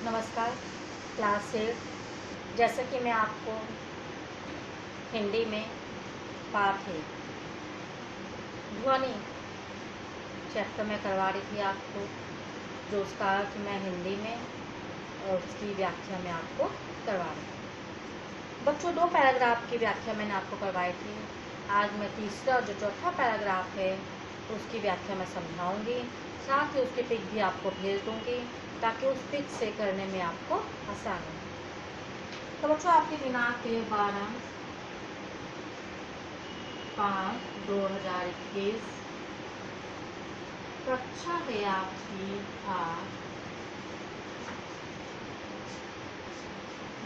नमस्कार। क्लास 8 जैसा कि मैं आपको हिंदी में पाठ है ध्वनि चैप्टर में करवा रही थी आपको, जो उसका अर्थ मैं हिंदी में और उसकी व्याख्या में आपको करवा रही थी। बच्चों, 2 पैराग्राफ की व्याख्या मैंने आपको करवाई थी। आज मैं तीसरा जो चौथा पैराग्राफ है उसकी व्याख्या मैं समझाऊंगी, साथ ही उसकी पिक भी आपको भेज दूंगी ताकि उस पिक से करने में आपको आसान हो। तो बच्चों, आपकी दिनांक है 12/5/2021। कक्षा है आपकी 8।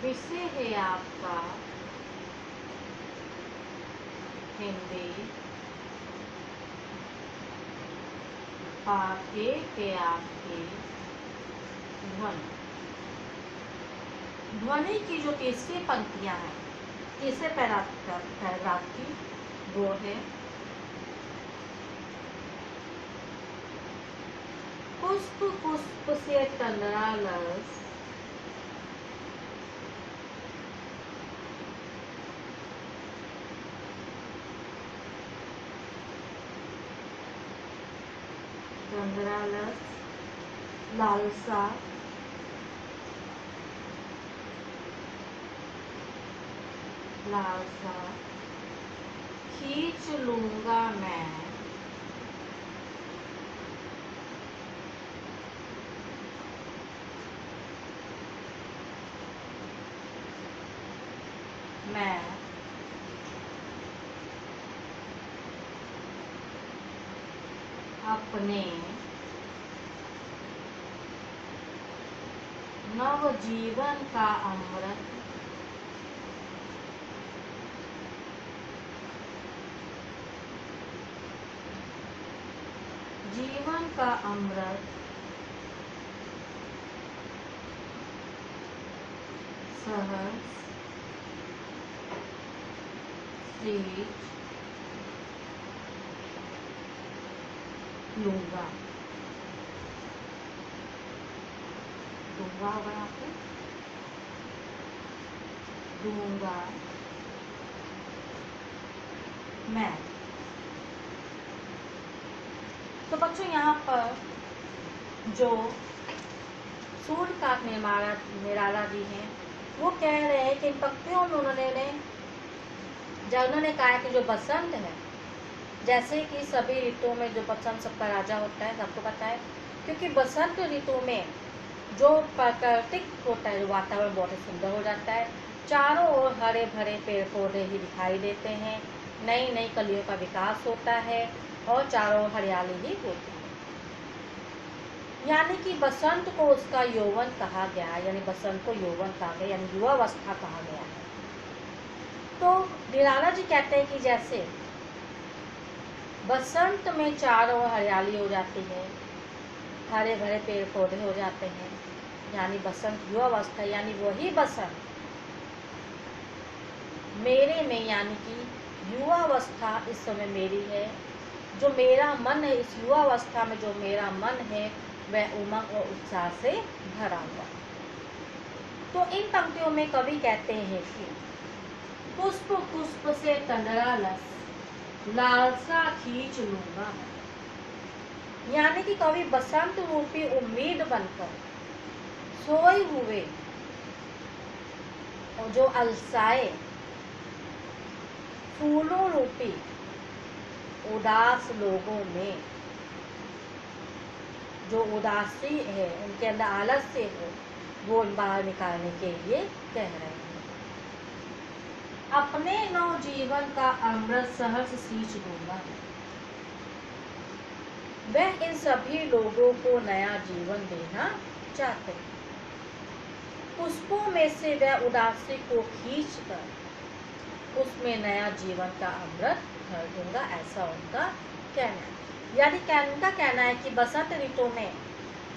विषय है आपका हिंदी। पाठ है आपकी ध्वनि। ध्वनि की जो तीसरी पंक्तियां हैं तीसरे पैराग्राफ की, वो है पुष्प पुष्प से तंद्रा लस, तंद्रा लस लालसा, लालसा खींच लूंगा मैं, अपने नव जीवन का अमृत, जीवन का अमृत सहज सींच लूंगा। दूंगा होगा यहाँ पे, दूंगा मैं। तो बच्चों, यहाँ पर जो सूर्यकांत निराला जी हैं वो कह रहे हैं कि इन पंक्तियों में उन्होंने कहा कि जो बसंत है, जैसे कि सभी ऋतुओं में जो बसंत सबका राजा होता है, सबको पता है, क्योंकि बसंत ऋतु में जो प्राकृतिक होता है, वातावरण बहुत ही सुंदर हो जाता है। चारों ओर हरे भरे पेड़ पौधे ही दिखाई देते हैं, नई नई कलियों का विकास होता है और चारों ओर हरियाली ही होती है। यानी कि बसंत को उसका यौवन कहा गया है, यानी बसंत को यौवन कहा गया, यानी युवावस्था कहा गया है। तो निराला जी कहते हैं कि जैसे बसंत में चारों ओर हरियाली हो जाती है, हरे भरे पेड़ पौधे हो जाते हैं, यानी बसंत युवावस्था, यानी वही बसंत मेरे में, यानी कि युवावस्था इस समय मेरी है। जो मेरा मन है, इस युवावस्था में जो मेरा मन है वह उमंग और उत्साह से भरा हुआ। तो इन पंक्तियों में कवि कहते हैं कि पुष्प पुष्प से तंद्रा लस, लालसा खींच लूंगा। यानी कि कवि बसंत रूपी उम्मीद बनकर सोए हुए और जो अलसाए फूलों रूपी उदास लोगों में, जो उदासी है, उनके अंदर आलस्य है, वो बाहर निकालने के लिए कह रहे हैं। अपने नव जीवन का अमृत सहर्ष सींच दूंगा। वह इन सभी लोगों को नया जीवन देना चाहते हैं। पुष्पों में से वह उदासी को खींचकर उसमें नया जीवन का अमृत भर दूंगा, ऐसा उनका कहना है। यानी उनका कहना है कि बसंत ऋतु में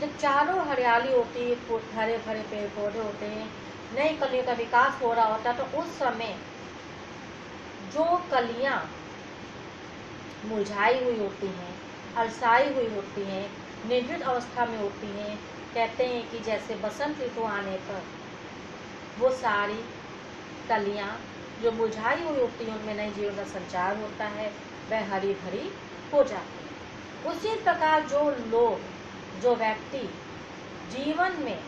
जब चारों हरियाली होती है, हरे भरे पेड़ पौधे होते हैं, नई कलियों का विकास हो रहा होता है, तो उस समय जो कलियां मुरझाई हुई होती हैं, अलसाई हुई होती हैं, निर्जीव अवस्था में होती हैं, कहते हैं कि जैसे बसंत ऋतु आने पर वो सारी कलियां जो मुरझाई हुई होती हैं उनमें नए जीवन का संचार होता है, वह हरी भरी हो जाती है। उसी प्रकार जो व्यक्ति जीवन में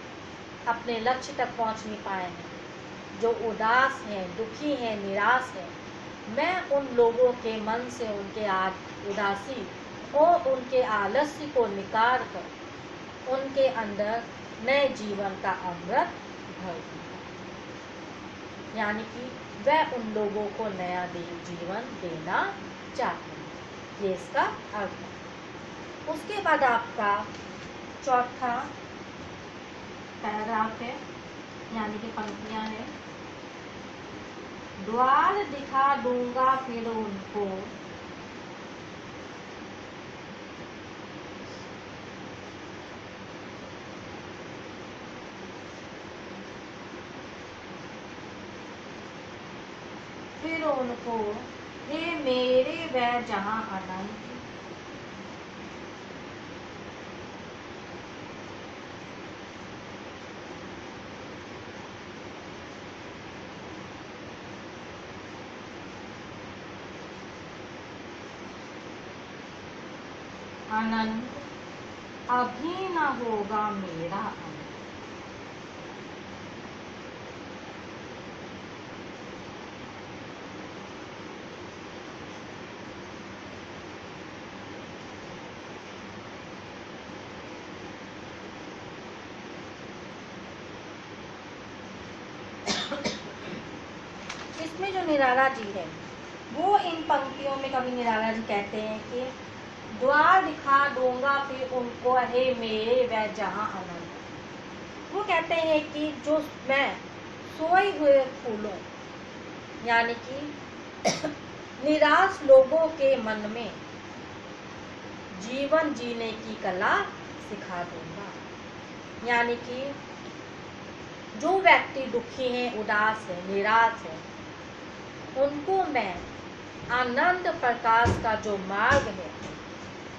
अपने लक्ष्य तक पहुंच नहीं पाए हैं, जो उदास हैं, दुखी हैं, निराश हैं, मैं उन लोगों के मन से उनके उदासी और उनके आलस्य को निकाल कर उनके अंदर नए जीवन का अमृत भर दूंगा। यानी कि वह उन लोगों को नया जीवन देना चाहते हैं, ये इसका अर्थ है। उसके बाद आपका चौथा पैराग्राफ है, यानी कि पंक्तियां हैं। द्वार दिखा दूंगा फिर उनको, हे मेरे वह जहां अनंत, अनंत अभी न होगा मेरा अंत। इसमें जो निराला जी है वो इन पंक्तियों में कवि निराला जी कहते हैं कि द्वार दिखा दूंगा फिर उनको, हे मेरे वह जहां अनंत। वो कहते हैं कि जो मैं सोए हुए फूलों यानी कि निराश लोगों के मन में जीवन जीने की कला सिखा दूंगा। यानी कि जो व्यक्ति दुखी हैं, उदास है, निराश है, उनको मैं आनंद प्रकाश का जो मार्ग है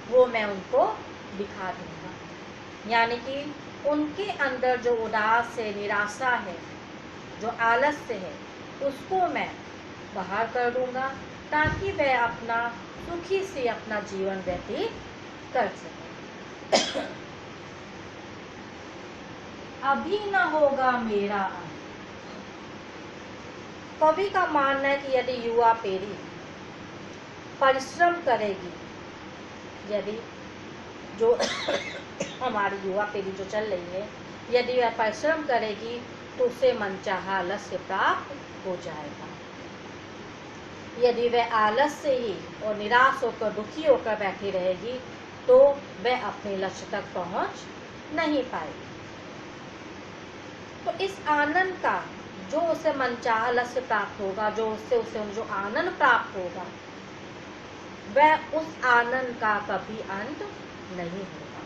वो मैं उनको दिखा दूंगा। यानी कि उनके अंदर जो उदास है, निराशा है, जो आलस्य है, उसको मैं बाहर कर दूंगा ताकि वह अपना सुखी से अपना जीवन व्यतीत कर सके। अभी न होगा मेरा अंत। कवि का मानना है कि यदि युवा पीढ़ी परिश्रम करेगी, यदि जो हमारी युवा पीढ़ी जो चल रही है, यदि वह परिश्रम करेगी तो उसे मनचाहा लक्ष्य प्राप्त हो जाएगा। यदि वह आलस्य ही और निराश होकर, दुखी होकर बैठी रहेगी तो वह अपने लक्ष्य तक पहुंच नहीं पाएगी। तो इस आनंद का जो उसे मनचाहा लक्ष्य प्राप्त होगा, जो उससे उसे जो आनंद प्राप्त होगा, वह उस आनंद का कभी अंत नहीं होगा।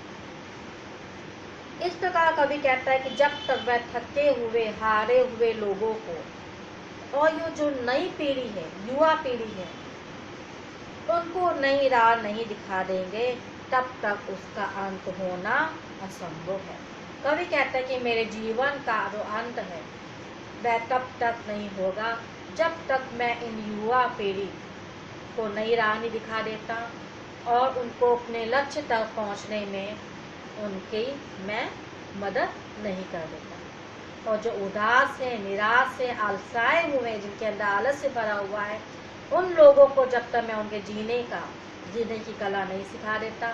इस प्रकार कवि कहता है कि जब तक वह थके हुए, हारे हुए लोगों को और ये जो नई पीढ़ी है, युवा पीढ़ी है, उनको नई राह नहीं दिखा देंगे, तब तक उसका अंत होना असंभव है। कवि कहता है कि मेरे जीवन का जो अंत है वह तब तक नहीं होगा जब तक मैं इन युवा पीढ़ी को नई राह नहीं दिखा देता और उनको अपने लक्ष्य तक पहुंचने में उनकी मैं मदद नहीं कर देता। और जो उदास है, निराश है, आलसाए हुए हैं, जिनके अंदर आलस्य भरा हुआ है, उन लोगों को जब तक मैं उनके जीने की कला नहीं सिखा देता,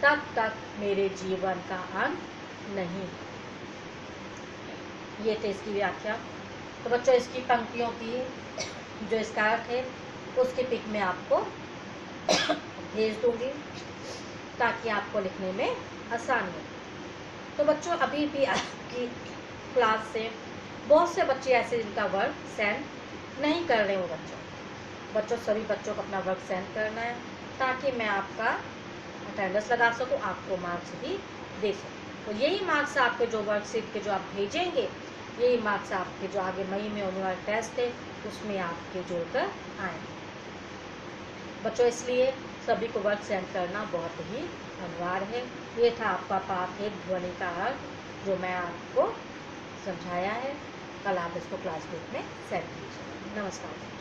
तब तक मेरे जीवन का अंत नहीं। ये थे इसकी व्याख्या। तो बच्चों, इसकी पंक्तियों की जो इसका अर्थ है उसकी पिक में आपको भेज दूंगी ताकि आपको लिखने में आसानी हो। तो बच्चों, अभी भी आपकी क्लास से बहुत से बच्चे ऐसे जिनका वर्क सेंड नहीं कर रहे हो। बच्चों सभी बच्चों को अपना वर्क सेंड करना है ताकि मैं आपका अटेंडेंस लगा सकूं, आपको मार्क्स भी दे सकूं। तो यही मार्क्स आपके जो वर्कशीट के जो आप भेजेंगे, यही मार्क्स आपके जो आगे मई में होने वाला टेस्ट है उसमें आपके जोड़कर आएंगे। बच्चों, इसलिए सभी को वर्क सेंड करना बहुत ही अनिवार्य है। ये था आपका पाठ है ध्वनि का अर्थ। जो मैं आपको समझाया है, कल आप इसको क्लासबुक में सेट कीजिए। नमस्कार।